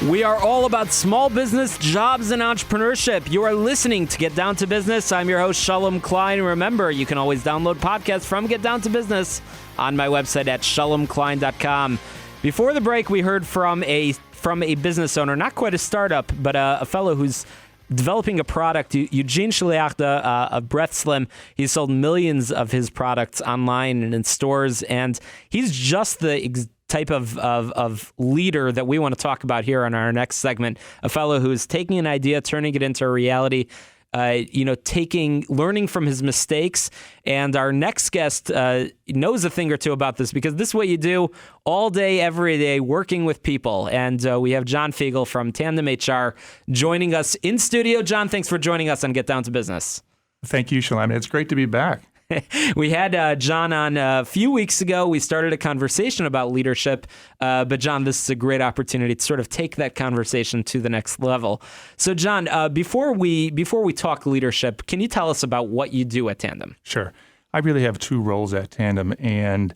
We are all about small business, jobs, and entrepreneurship. You are listening to Get Down to Business. I'm your host, Shalom, Klein. Remember, you can always download podcasts from Get Down to Business on my website at shalomklein.com. Before the break, we heard from a business owner, not quite a startup, but a fellow who's developing a product, Eugene Shaliachta of Breath Slim. He's sold millions of his products online and in stores, and he's just the type of leader that we want to talk about here on our next segment. A fellow who is taking an idea, turning it into a reality, learning from his mistakes. And our next guest knows a thing or two about this, because this is what you do all day, every day, working with people. And we have John Figiel from Tandem HR joining us in studio. John, thanks for joining us on Get Down to Business. Thank you, Shalom. It's great to be back. We had John on a few weeks ago. We started a conversation about leadership, but John, this is a great opportunity to sort of take that conversation to the next level. So John, before we talk leadership, can you tell us about what you do at Tandem? Sure. I really have two roles at Tandem, and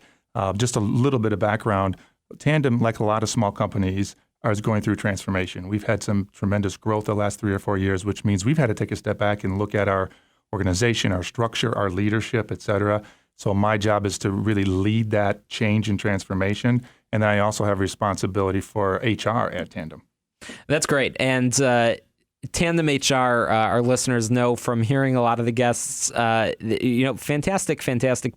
just a little bit of background. Tandem, like a lot of small companies, is going through transformation. We've had some tremendous growth the last 3 or 4 years, which means we've had to take a step back and look at our organization, our structure, our leadership, et cetera. So my job is to really lead that change and transformation. And I also have responsibility for HR at Tandem. That's great. And Tandem HR, our listeners know from hearing a lot of the guests, fantastic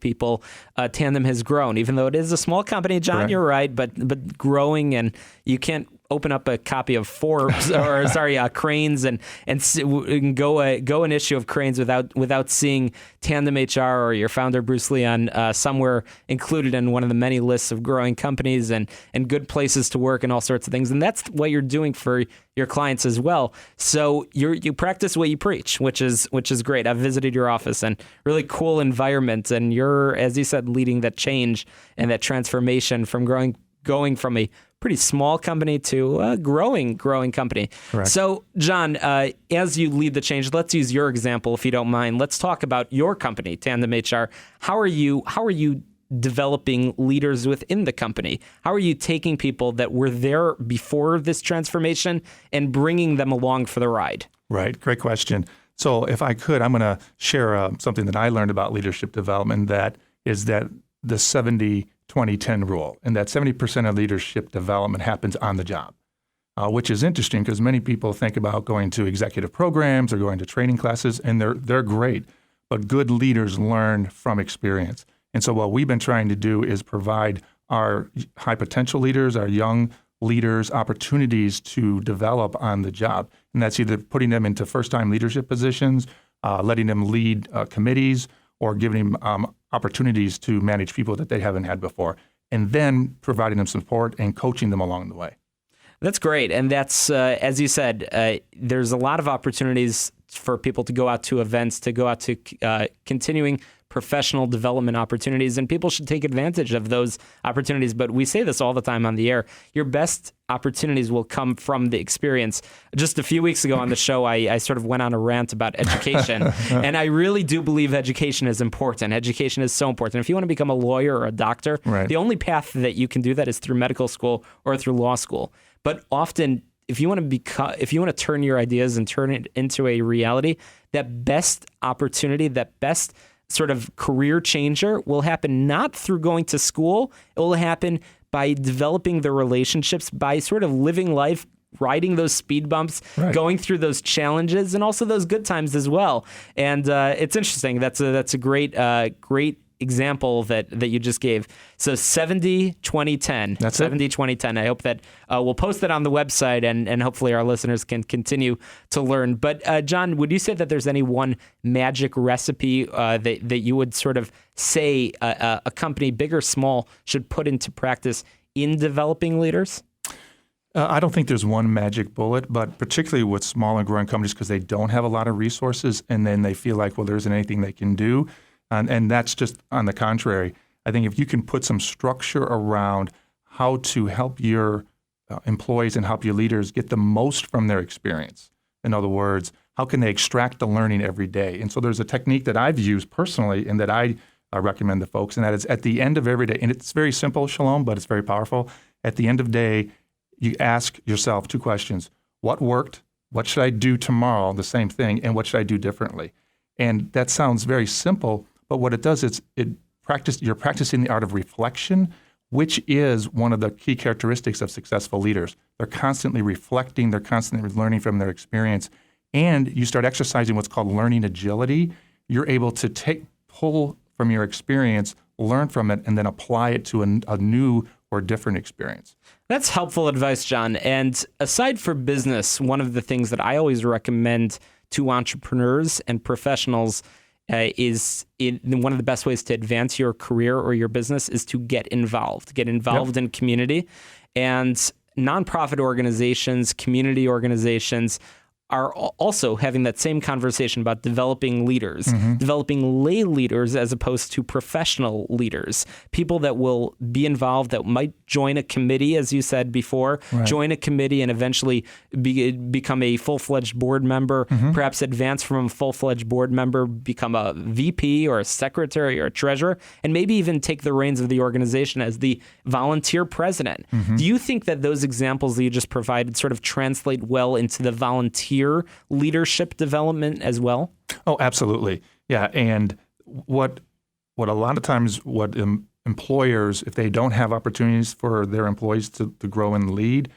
people. Tandem has grown, even though it is a small company. John, Correct. You're right, but growing, and you can't open up a copy of Forbes or Cranes and go an issue of Cranes without seeing Tandem HR or your founder Bruce Leon somewhere included in one of the many lists of growing companies and good places to work and all sorts of things. And that's what you're doing for your clients as well. So you practice what you preach, which is great. I've visited your office, and really cool environment, and you're, as you said, leading that change and that transformation from going from a pretty small company to a growing company. Correct. So, John, as you lead the change, let's use your example, if you don't mind. Let's talk about your company, Tandem HR. How are you developing leaders within the company? How are you taking people that were there before this transformation and bringing them along for the ride? Right. Great question. So if I could, I'm going to share something that I learned about leadership development, that is that the 70-20-10 rule, and that 70% of leadership development happens on the job, which is interesting because many people think about going to executive programs or going to training classes, and they're great, but good leaders learn from experience. And so what we've been trying to do is provide our high potential leaders, our young leaders, opportunities to develop on the job. And that's either putting them into first-time leadership positions, letting them lead committees, or giving them opportunities to manage people that they haven't had before, and then providing them support and coaching them along the way. That's great. And that's, as you said, there's a lot of opportunities for people to go out to events, to go out to continuing professional development opportunities, and people should take advantage of those opportunities. But we say this all the time on the air. Your best opportunities will come from the experience. Just a few weeks ago on the show, I sort of went on a rant about education, and I really do believe education is important. Education is so important. If you want to become a lawyer or a doctor, right, the only path that you can do that is through medical school or through law school. But often, if you want to turn your ideas and turn it into a reality, that best opportunity, that best sort of career changer will happen not through going to school. It will happen by developing the relationships, by sort of living life, riding those speed bumps, right, going through those challenges, and also those good times as well. And it's interesting. That's a great example that you just gave. So 70-20-10. That's 70-20-10. I hope that we'll post that on the website, and hopefully our listeners can continue to learn. But John, would you say that there's any one magic recipe that you would sort of say a company, big or small, should put into practice in developing leaders? I don't think there's one magic bullet, but particularly with small and growing companies, because they don't have a lot of resources, and then they feel like, well, there isn't anything they can do. And that's just on the contrary. I think if you can put some structure around how to help your employees and help your leaders get the most from their experience. In other words, how can they extract the learning every day? And so there's a technique that I've used personally and that I recommend to folks, and that is at the end of every day, and it's very simple, Shalom, but it's very powerful. At the end of the day, you ask yourself two questions. What worked? What should I do tomorrow? The same thing. And what should I do differently? And that sounds very simple, but what it does is you're practicing the art of reflection, which is one of the key characteristics of successful leaders. They're constantly reflecting, they're constantly learning from their experience, and you start exercising what's called learning agility. You're able to pull from your experience, learn from it, and then apply it to a new or different experience. That's helpful advice, John. And aside from business, one of the things that I always recommend to entrepreneurs and professionals one of the best ways to advance your career or your business is to get involved in community. And nonprofit organizations, community organizations are also having that same conversation about developing leaders, developing lay leaders as opposed to professional leaders, people that will be involved, that might join a committee, as you said before, join a committee and eventually become a full-fledged board member, perhaps advance from a full-fledged board member, become a VP or a secretary or a treasurer, and maybe even take the reins of the organization as the volunteer president. Do you think that those examples that you just provided sort of translate well into the volunteer leadership development as well? Oh, absolutely. Yeah. And what a lot of times employers, if they don't have opportunities for their employees to grow and lead,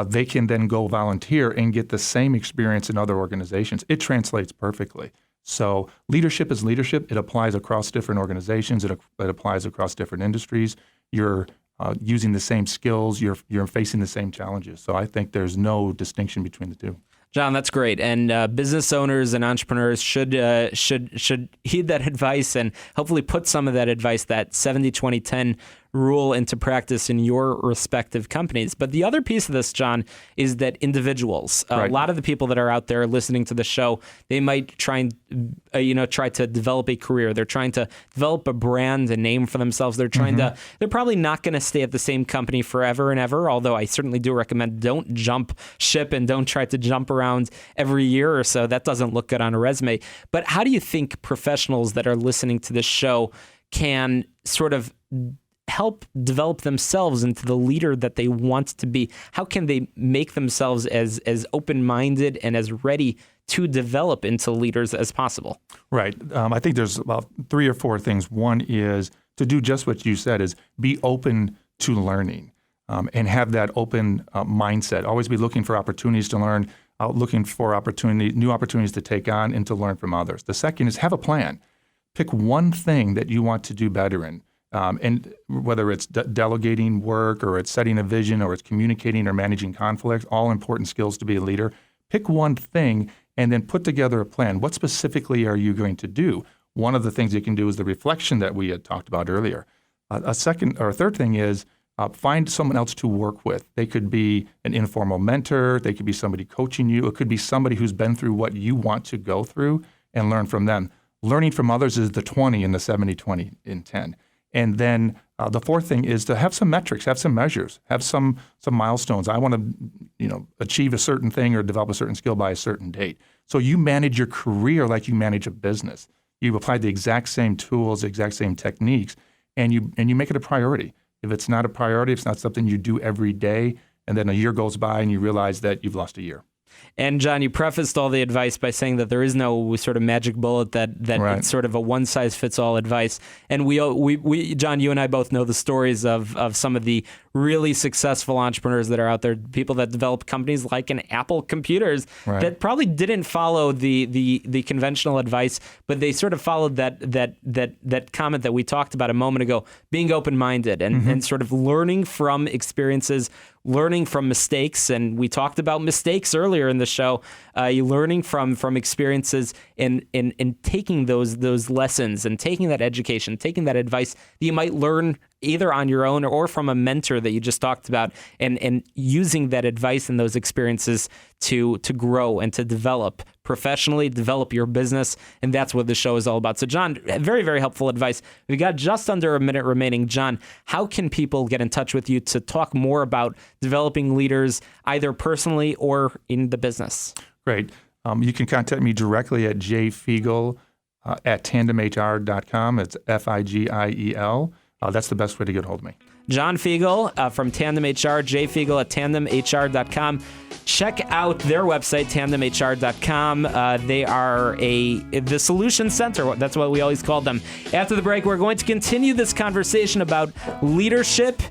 they can then go volunteer and get the same experience in other organizations. It translates perfectly. So leadership is leadership. It applies across different organizations. It applies across different industries. You're using the same skills. You're facing the same challenges. So I think there's no distinction between the two. John, that's great. And business owners and entrepreneurs should heed that advice and hopefully put some of that advice, that 70-20-10 rule, into practice in your respective companies. But the other piece of this, John, is that individuals, a lot of the people that are out there listening to the show, they might try to develop a career. They're trying to develop a brand, a name for themselves. They're trying to. They're probably not going to stay at the same company forever and ever. Although I certainly do recommend don't jump ship and don't try to jump around every year or so. That doesn't look good on a resume. But how do you think professionals that are listening to this show can sort of help develop themselves into the leader that they want to be? How can they make themselves as open-minded and as ready to develop into leaders as possible? Right. I think there's about 3 or 4 things. One is to do just what you said, is be open to learning and have that open mindset. Always be looking for opportunities to learn, looking for new opportunities to take on and to learn from others. The second is have a plan. Pick one thing that you want to do better in. And whether it's delegating work or it's setting a vision or it's communicating or managing conflicts, all important skills to be a leader. Pick one thing and then put together a plan. What specifically are you going to do? One of the things you can do is the reflection that we had talked about earlier. A second or a third thing is find someone else to work with. They could be an informal mentor. They could be somebody coaching you. It could be somebody who's been through what you want to go through and learn from them. Learning from others is the 20 in the 70-20-10. And then the fourth thing is to have some metrics, have some measures, have some milestones. I want to, achieve a certain thing or develop a certain skill by a certain date. So you manage your career like you manage a business. You apply the exact same tools, the exact same techniques, and you make it a priority. If it's not a priority, if it's not something you do every day, and then a year goes by and you realize that you've lost a year. And John, you prefaced all the advice by saying that there is no sort of magic bullet that right. It's sort of a one-size-fits-all advice. And we John, you and I both know the stories of some of the really successful entrepreneurs that are out there, people that develop companies like an Apple Computers right. that probably didn't follow the conventional advice, but they sort of followed that comment that we talked about a moment ago, being open-minded and sort of learning from experiences, learning from mistakes. And we talked about mistakes earlier in the show. You learning from experiences and taking those lessons and taking that education, taking that advice that you might learn either on your own or from a mentor that you just talked about, and using that advice and those experiences to grow and to develop professionally, develop your business. And that's what the show is all about. So John, very, very helpful advice. We got just under a minute remaining. John, how can people get in touch with you to talk more about developing leaders, either personally or in the business? Great. You can contact me directly at jfigiel at tandemhr.com. It's Figiel. That's the best way to get a hold of me. John Figiel from Tandem HR, jfigiel at tandemhr.com. Check out their website, tandemhr.com. They are the solution center. That's what we always call them. After the break, we're going to continue this conversation about leadership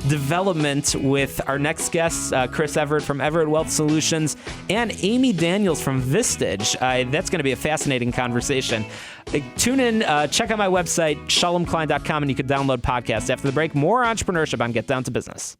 development with our next guests, Chris Everett from Everett Wealth Solutions and Amy Daniels from Vistage. That's going to be a fascinating conversation. Tune in, check out my website, shalomklein.com, and you can download podcasts. After the break, more entrepreneurship on Get Down to Business.